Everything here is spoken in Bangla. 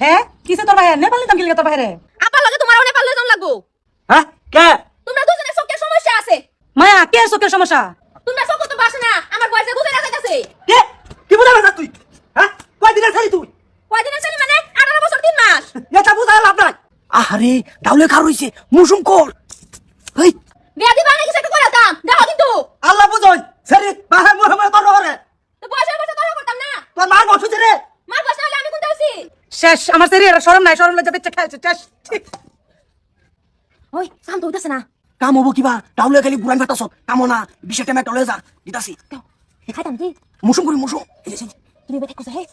হ্যাঁ কিসে তোর ভাই নেপাল নিতাম কি লাগে তোর ভাইরে আপার লগে তোমার নেপাল লয়ে যাম লাগবো। হ্যাঁ কে তোমরা দুজনের চোখের সমস্যা আছে। মায়া কে চোখের সমস্যা তোমরা চোখ তো বাসে না, আমার বয়সে বুঝে রাখা গেছে। কে কি বুঝা না তুই হ্যাঁ কয় দিনের ছাড়ি তুই কয়দিনের ছেলে মানে 18 বছর 3 মাস। এটা বুঝা লাভ নাই আরে ডাউলে খার হইছে মুসুম কর এই বিয়া দিবা না কিছু একটা করাতাম দেখো কিন্তু। আল্লাহ বুঝই সরি বাহার মোরে মোরে তোর করে তো বয়সের বয়সে তোরা করতাম না। তোর মার বসুছে রে মার বয়সে হলে আমি কোনটা আছি। শেষ আমার শরীরে শরম নাই শরম লজ্জা পেচ্ছে খেয়েছে শেষ ওই শান্ত হইতাছে না। কাম হবো কিবা ডাউলে খালি বুড়ান ফাটাছ কামো না বিশেষ টাইমে টলে যা দিতাছি খাইতাম কি মুসুম করি মুসুম এই যে তুমি বেটে কোসা হে